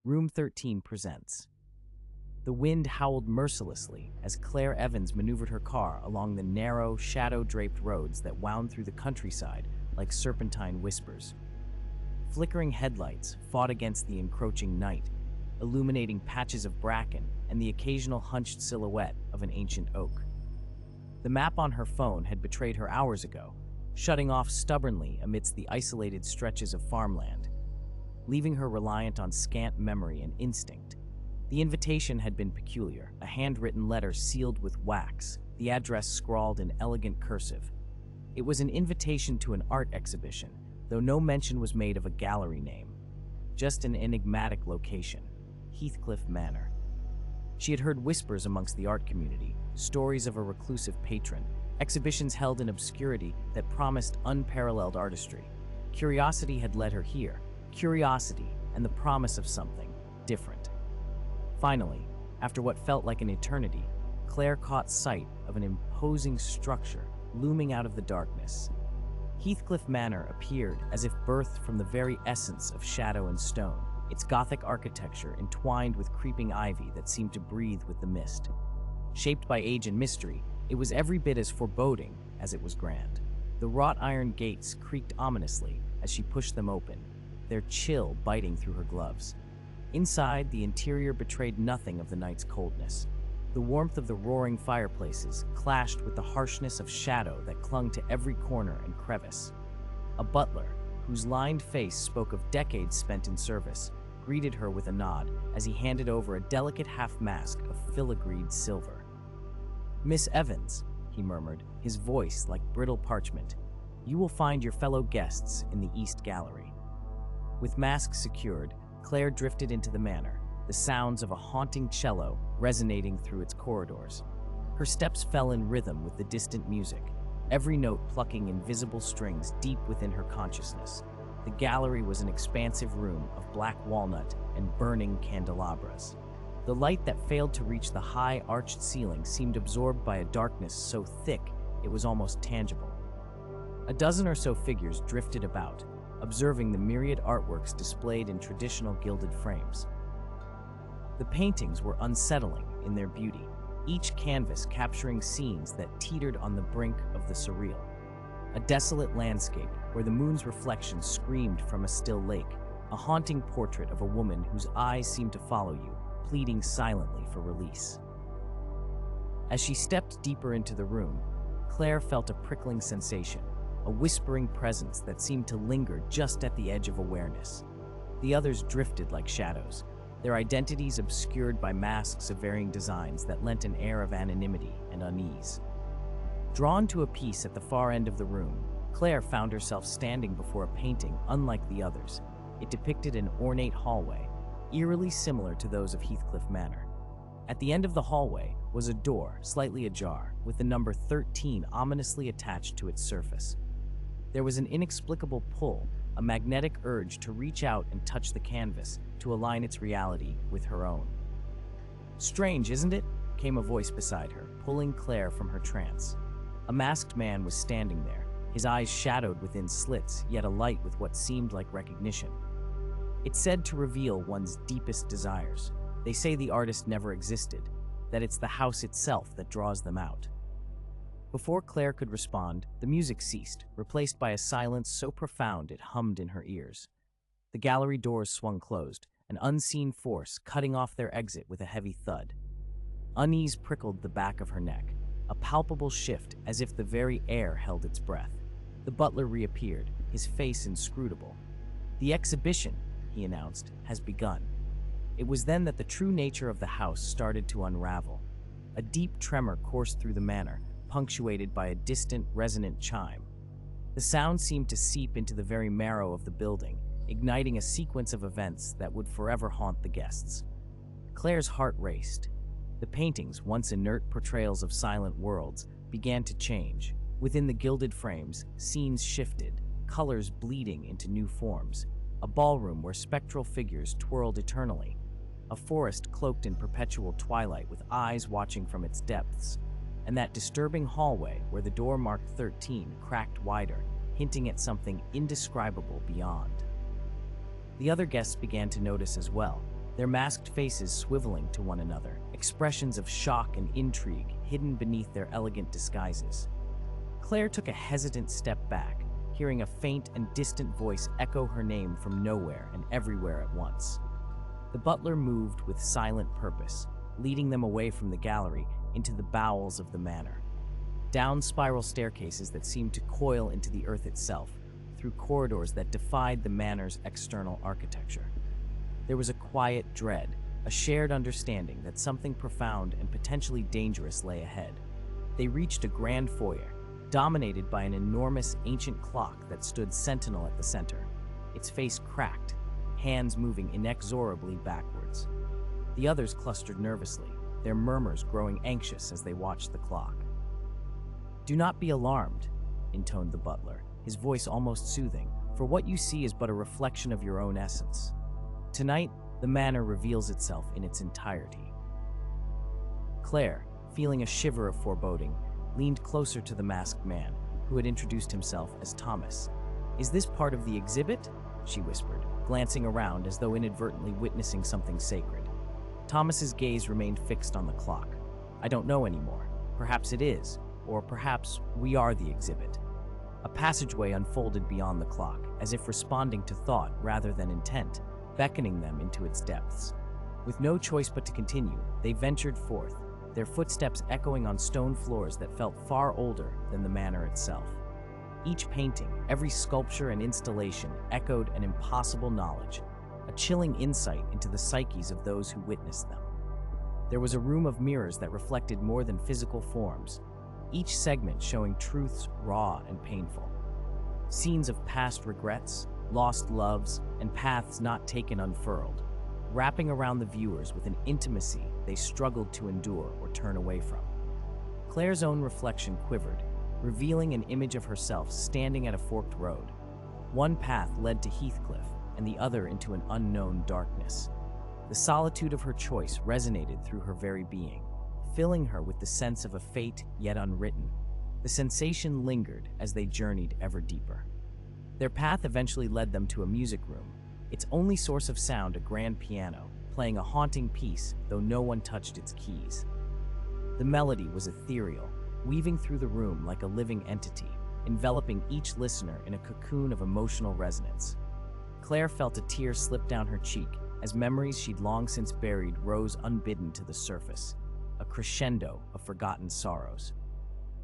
Room 13 presents. The wind howled mercilessly as Claire Evans maneuvered her car along the narrow, shadow-draped roads that wound through the countryside like serpentine whispers. Flickering headlights fought against the encroaching night, illuminating patches of bracken and the occasional hunched silhouette of an ancient oak. The map on her phone had betrayed her hours ago, shutting off stubbornly amidst the isolated stretches of farmland, leaving her reliant on scant memory and instinct. The invitation had been peculiar, a handwritten letter sealed with wax, the address scrawled in elegant cursive. It was an invitation to an art exhibition, though no mention was made of a gallery name, just an enigmatic location, Heathcliff Manor. She had heard whispers amongst the art community, stories of a reclusive patron, exhibitions held in obscurity that promised unparalleled artistry. Curiosity had led her here, curiosity and the promise of something different. Finally, after what felt like an eternity, Claire caught sight of an imposing structure looming out of the darkness. Heathcliff Manor appeared as if birthed from the very essence of shadow and stone, its Gothic architecture entwined with creeping ivy that seemed to breathe with the mist. Shaped by age and mystery, it was every bit as foreboding as it was grand. The wrought iron gates creaked ominously as she pushed them open, their chill biting through her gloves. Inside, the interior betrayed nothing of the night's coldness. The warmth of the roaring fireplaces clashed with the harshness of shadow that clung to every corner and crevice. A butler, whose lined face spoke of decades spent in service, greeted her with a nod as he handed over a delicate half-mask of filigreed silver. "Miss Evans," he murmured, his voice like brittle parchment, "you will find your fellow guests in the East Gallery." With masks secured, Claire drifted into the manor, the sounds of a haunting cello resonating through its corridors. Her steps fell in rhythm with the distant music, every note plucking invisible strings deep within her consciousness. The gallery was an expansive room of black walnut and burning candelabras. The light that failed to reach the high, arched ceiling seemed absorbed by a darkness so thick it was almost tangible. A dozen or so figures drifted about, observing the myriad artworks displayed in traditional gilded frames. The paintings were unsettling in their beauty, each canvas capturing scenes that teetered on the brink of the surreal. A desolate landscape where the moon's reflection screamed from a still lake, a haunting portrait of a woman whose eyes seemed to follow you, pleading silently for release. As she stepped deeper into the room, Claire felt a prickling sensation, a whispering presence that seemed to linger just at the edge of awareness. The others drifted like shadows, their identities obscured by masks of varying designs that lent an air of anonymity and unease. Drawn to a piece at the far end of the room, Claire found herself standing before a painting unlike the others. It depicted an ornate hallway, eerily similar to those of Heathcliff Manor. At the end of the hallway was a door, slightly ajar, with the number 13 ominously attached to its surface. There was an inexplicable pull, a magnetic urge to reach out and touch the canvas, to align its reality with her own. "Strange, isn't it?" came a voice beside her, pulling Claire from her trance. A masked man was standing there, his eyes shadowed within slits, yet alight with what seemed like recognition. It's said to reveal one's deepest desires. They say the artist never existed, that it's the house itself that draws them out. Before Claire could respond, the music ceased, replaced by a silence so profound it hummed in her ears. The gallery doors swung closed, an unseen force cutting off their exit with a heavy thud. Unease prickled the back of her neck, a palpable shift as if the very air held its breath. The butler reappeared, his face inscrutable. "The exhibition," he announced, "has begun." It was then that the true nature of the house started to unravel. A deep tremor coursed through the manor, punctuated by a distant, resonant chime. The sound seemed to seep into the very marrow of the building, igniting a sequence of events that would forever haunt the guests. Claire's heart raced. The paintings, once inert portrayals of silent worlds, began to change. Within the gilded frames, scenes shifted, colors bleeding into new forms. A ballroom where spectral figures twirled eternally. A forest cloaked in perpetual twilight with eyes watching from its depths. And that disturbing hallway where the door marked 13 cracked wider, hinting at something indescribable beyond. The other guests began to notice as well. their masked faces swiveling to one another, expressions of shock and intrigue hidden beneath their elegant disguises. Claire took a hesitant step back, hearing a faint and distant voice echo her name from nowhere and everywhere at once. The butler moved with silent purpose, leading them away from the gallery into the bowels of the manor. Down spiral staircases that seemed to coil into the earth itself, through corridors that defied the manor's external architecture. There was a quiet dread, a shared understanding that something profound and potentially dangerous lay ahead. They reached a grand foyer, dominated by an enormous ancient clock that stood sentinel at the center, its face cracked, hands moving inexorably backwards. The others clustered nervously, their murmurs growing anxious as they watched the clock. "Do not be alarmed," intoned the butler, his voice almost soothing, "for what you see is but a reflection of your own essence. Tonight, the manor reveals itself in its entirety." Claire, feeling a shiver of foreboding, leaned closer to the masked man, who had introduced himself as Thomas. "Is this part of the exhibit?" she whispered, glancing around as though inadvertently witnessing something sacred. Thomas's gaze remained fixed on the clock. "I don't know anymore. Perhaps it is, or perhaps we are the exhibit." A passageway unfolded beyond the clock, as if responding to thought rather than intent, beckoning them into its depths. With no choice but to continue, they ventured forth, their footsteps echoing on stone floors that felt far older than the manor itself. Each painting, every sculpture and installation echoed an impossible knowledge, a chilling insight into the psyches of those who witnessed them. There was a room of mirrors that reflected more than physical forms, each segment showing truths raw and painful. Scenes of past regrets, lost loves, and paths not taken unfurled, wrapping around the viewers with an intimacy they struggled to endure or turn away from. Claire's own reflection quivered, revealing an image of herself standing at a forked road. One path led to Heathcliff, and the other into an unknown darkness. The solitude of her choice resonated through her very being, filling her with the sense of a fate yet unwritten. The sensation lingered as they journeyed ever deeper. Their path eventually led them to a music room, its only source of sound a grand piano, playing a haunting piece, though no one touched its keys. The melody was ethereal, weaving through the room like a living entity, enveloping each listener in a cocoon of emotional resonance. Claire felt a tear slip down her cheek as memories she'd long since buried rose unbidden to the surface, a crescendo of forgotten sorrows.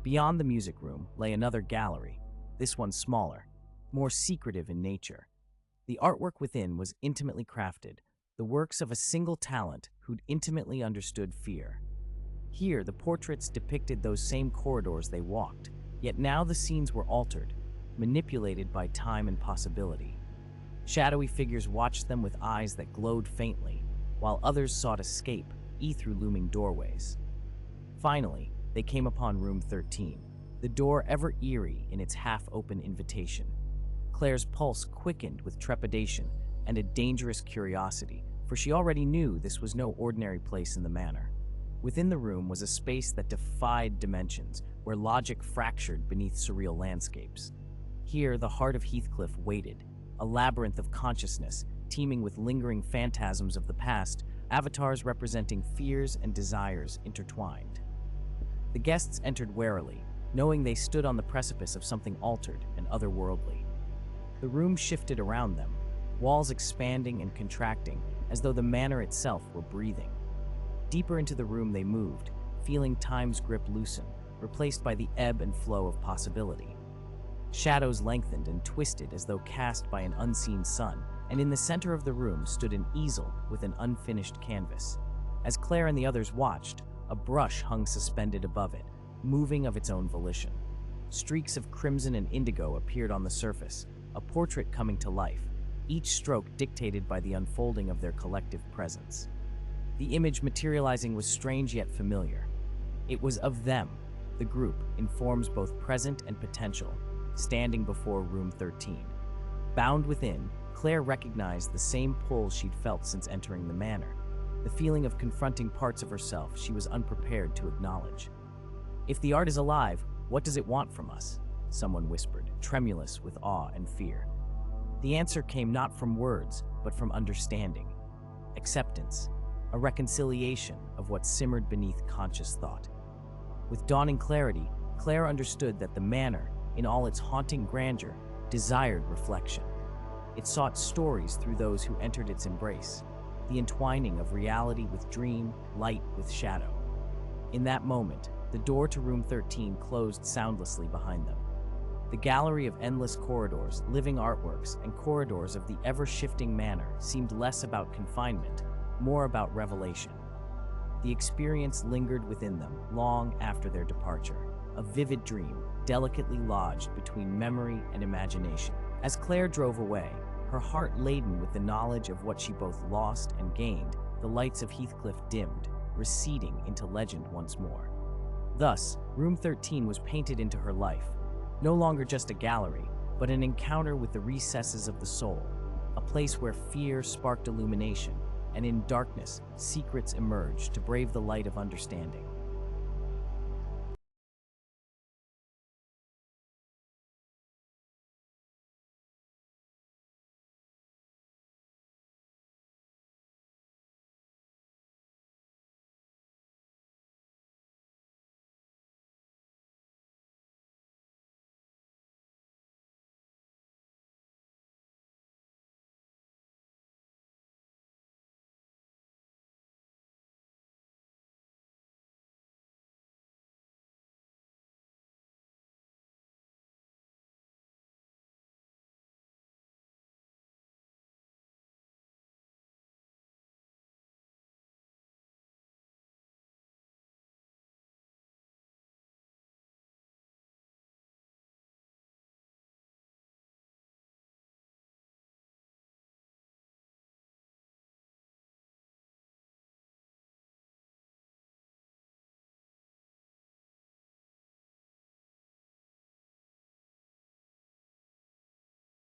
Beyond the music room lay another gallery, this one smaller, more secretive in nature. The artwork within was intimately crafted, the works of a single talent who'd intimately understood fear. Here, the portraits depicted those same corridors they walked, yet now the scenes were altered, manipulated by time and possibility. Shadowy figures watched them with eyes that glowed faintly, while others sought escape, through looming doorways. Finally, they came upon Room 13, the door ever eerie in its half-open invitation. Claire's pulse quickened with trepidation and a dangerous curiosity, for she already knew this was no ordinary place in the manor. Within the room was a space that defied dimensions, where logic fractured beneath surreal landscapes. Here, the heart of Heathcliff waited, a labyrinth of consciousness, teeming with lingering phantasms of the past, avatars representing fears and desires intertwined. The guests entered warily, knowing they stood on the precipice of something altered and otherworldly. The room shifted around them, walls expanding and contracting as though the manor itself were breathing. Deeper into the room they moved, feeling time's grip loosen, replaced by the ebb and flow of possibility. Shadows lengthened and twisted as though cast by an unseen sun, and in the center of the room stood an easel with an unfinished canvas. As Claire and the others watched, a brush hung suspended above it, moving of its own volition. Streaks of crimson and indigo appeared on the surface, a portrait coming to life, each stroke dictated by the unfolding of their collective presence. The image materializing was strange yet familiar. It was of them, the group, in forms both present and potential, standing before Room 13. Bound within, Claire recognized the same pull she'd felt since entering the manor, the feeling of confronting parts of herself she was unprepared to acknowledge. "If the art is alive, what does it want from us?" someone whispered, tremulous with awe and fear. The answer came not from words, but from understanding. acceptance, a reconciliation of what simmered beneath conscious thought. With dawning clarity, Claire understood that the manor, in all its haunting grandeur, desired reflection. It sought stories through those who entered its embrace, the entwining of reality with dream, light with shadow. In that moment, the door to Room 13 closed soundlessly behind them. The gallery of endless corridors, living artworks, and corridors of the ever-shifting manor seemed less about confinement, more about revelation. The experience lingered within them long after their departure, a vivid dream, delicately lodged between memory and imagination. As Claire drove away, her heart laden with the knowledge of what she both lost and gained, the lights of Heathcliff dimmed, receding into legend once more. Thus, Room 13 was painted into her life, no longer just a gallery, but an encounter with the recesses of the soul, a place where fear sparked illumination, and in darkness, secrets emerged to brave the light of understanding.